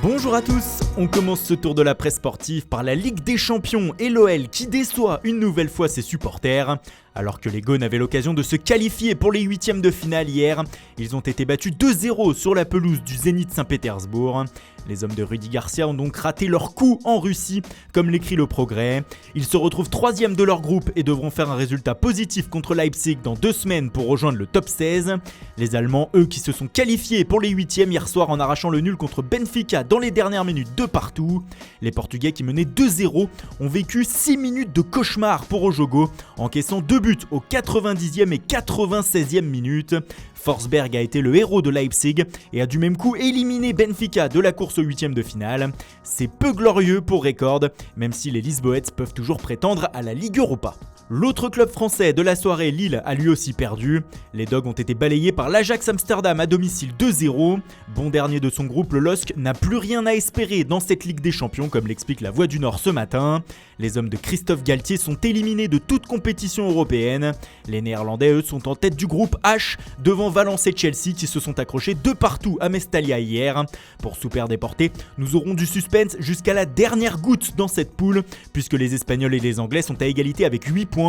Bonjour à tous, on commence ce tour de la presse sportive par la Ligue des Champions et l'OL qui déçoit une nouvelle fois ses supporters. Alors que les Gones avaient l'occasion de se qualifier pour les huitièmes de finale hier, ils ont été battus 2-0 sur la pelouse du Zénith Saint-Pétersbourg. Les hommes de Rudy Garcia ont donc raté leur coup en Russie, comme l'écrit le Progrès. Ils se retrouvent 3e de leur groupe et devront faire un résultat positif contre Leipzig dans 2 semaines pour rejoindre le top 16. Les Allemands, eux, qui se sont qualifiés pour les huitièmes hier soir en arrachant le nul contre Benfica dans les dernières minutes de partout. Les Portugais qui menaient 2-0 ont vécu 6 minutes de cauchemar pour Ojogo, encaissant 2 buts aux 90e et 96e minutes. Forsberg a été le héros de Leipzig et a du même coup éliminé Benfica de la course aux huitièmes de finale. C'est peu glorieux pour Record, même si les Lisboètes peuvent toujours prétendre à la Ligue Europa. L'autre club français de la soirée, Lille, a lui aussi perdu. Les Dogs ont été balayés par l'Ajax Amsterdam à domicile 2-0. Bon dernier de son groupe, le LOSC n'a plus rien à espérer dans cette Ligue des Champions, comme l'explique la Voix du Nord ce matin. Les hommes de Christophe Galtier sont éliminés de toute compétition européenne. Les Néerlandais, eux, sont en tête du groupe H, devant Valence et Chelsea qui se sont accrochés de partout à Mestalla hier. Pour Super Deporté, nous aurons du suspense jusqu'à la dernière goutte dans cette poule, puisque les Espagnols et les Anglais sont à égalité avec 8 points.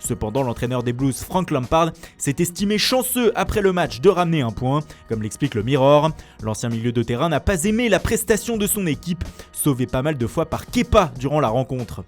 Cependant, l'entraîneur des Blues, Frank Lampard, s'est estimé chanceux après le match de ramener un point, comme l'explique le Mirror. L'ancien milieu de terrain n'a pas aimé la prestation de son équipe, sauvé pas mal de fois par Kepa durant la rencontre.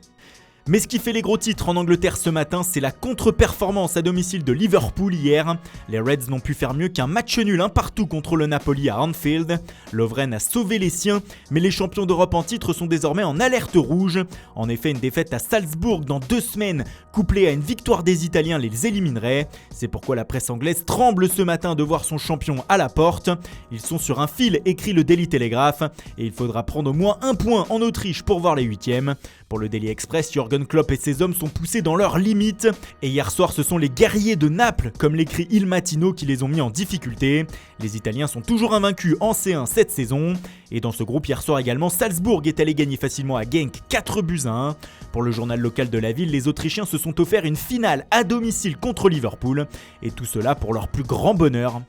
Mais ce qui fait les gros titres en Angleterre ce matin, c'est la contre-performance à domicile de Liverpool hier. Les Reds n'ont pu faire mieux qu'un match nul 1-1 contre le Napoli à Anfield. Lovren a sauvé les siens, mais les champions d'Europe en titre sont désormais en alerte rouge. En effet, une défaite à Salzbourg dans 2 semaines, couplée à une victoire des Italiens, les éliminerait. C'est pourquoi la presse anglaise tremble ce matin de voir son champion à la porte. Ils sont sur un fil, écrit le Daily Telegraph, et il faudra prendre au moins 1 point en Autriche pour voir les huitièmes. Pour le Daily Express, Jürgen Klopp et ses hommes sont poussés dans leurs limites. Et hier soir, ce sont les guerriers de Naples, comme l'écrit Il Mattino, qui les ont mis en difficulté. Les Italiens sont toujours invaincus en C1 cette saison. Et dans ce groupe, hier soir également, Salzbourg est allé gagner facilement à Genk 4-1. Pour le journal local de la ville, les Autrichiens se sont offerts une finale à domicile contre Liverpool. Et tout cela pour leur plus grand bonheur.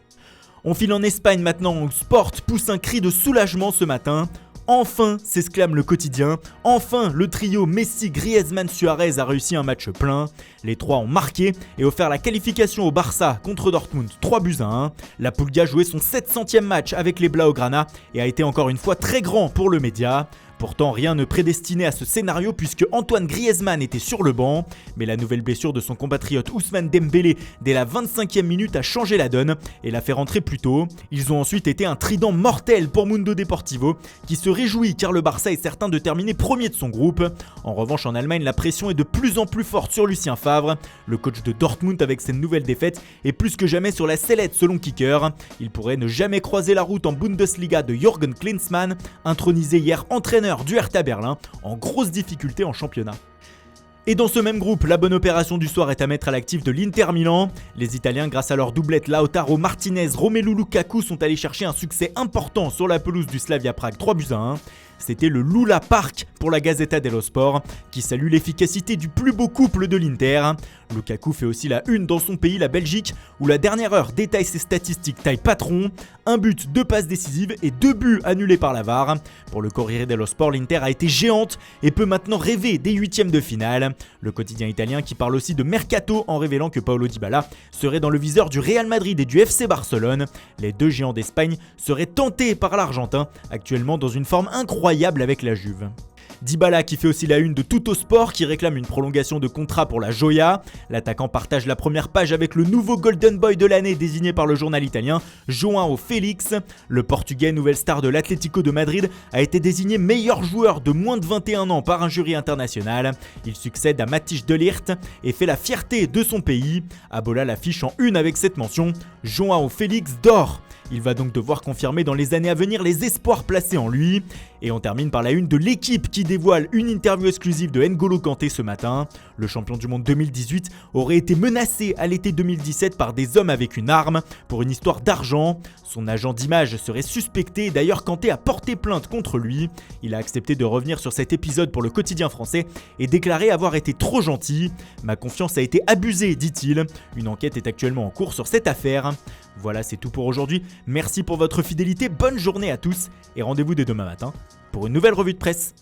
On file en Espagne maintenant, où Sport pousse un cri de soulagement ce matin. Enfin, s'exclame le quotidien, enfin le trio Messi, Griezmann, Suarez a réussi un match plein. Les trois ont marqué et offert la qualification au Barça contre Dortmund 3-1. La Pulga jouait son 700e match avec les Blaugrana et a été encore une fois très grand pour le média. Pourtant, rien ne prédestinait à ce scénario puisque Antoine Griezmann était sur le banc. Mais la nouvelle blessure de son compatriote Ousmane Dembélé dès la 25e minute a changé la donne et l'a fait rentrer plus tôt. Ils ont ensuite été un trident mortel pour Mundo Deportivo qui se réjouit car le Barça est certain de terminer premier de son groupe. En revanche, en Allemagne, la pression est de plus en plus forte sur Lucien Favre. Le coach de Dortmund avec cette nouvelle défaite est plus que jamais sur la sellette selon Kicker. Il pourrait ne jamais croiser la route en Bundesliga de Jürgen Klinsmann, intronisé hier entraîneur du Hertha Berlin, en grosse difficulté en championnat. Et dans ce même groupe, la bonne opération du soir est à mettre à l'actif de l'Inter Milan. Les Italiens, grâce à leur doublette Lautaro Martinez, Romelu Lukaku, sont allés chercher un succès important sur la pelouse du Slavia Prague 3-1. C'était le Lula Park pour la Gazzetta dello Sport, qui salue l'efficacité du plus beau couple de l'Inter. Lukaku fait aussi la une dans son pays, la Belgique, où la dernière heure détaille ses statistiques taille patron. 1 but, 2 passes décisives et 2 buts annulés par la VAR. Pour le Corriere dello Sport, l'Inter a été géante et peut maintenant rêver des huitièmes de finale. Le quotidien italien qui parle aussi de mercato en révélant que Paulo Dybala serait dans le viseur du Real Madrid et du FC Barcelone. Les deux géants d'Espagne seraient tentés par l'Argentin, actuellement dans une forme incroyable avec la Juve. Dybala qui fait aussi la une de Tuttosport qui réclame une prolongation de contrat pour la Joya. L'attaquant partage la première page avec le nouveau Golden Boy de l'année désigné par le journal italien João Félix. Le Portugais, nouvelle star de l'Atlético de Madrid, a été désigné meilleur joueur de moins de 21 ans par un jury international. Il succède à Matthijs de Ligt et fait la fierté de son pays. Abola l'affiche en une avec cette mention, João Félix d'or. Il va donc devoir confirmer dans les années à venir les espoirs placés en lui. Et on termine par la une de l'équipe qui dévoile une interview exclusive de N'Golo Kanté ce matin. Le champion du monde 2018 aurait été menacé à l'été 2017 par des hommes avec une arme pour une histoire d'argent. Son agent d'image serait suspecté et d'ailleurs Kanté a porté plainte contre lui. Il a accepté de revenir sur cet épisode pour le quotidien français et déclaré avoir été trop gentil. Ma confiance a été abusée, dit-il. Une enquête est actuellement en cours sur cette affaire. Voilà, c'est tout pour aujourd'hui. Merci pour votre fidélité, bonne journée à tous et rendez-vous dès demain matin pour une nouvelle revue de presse.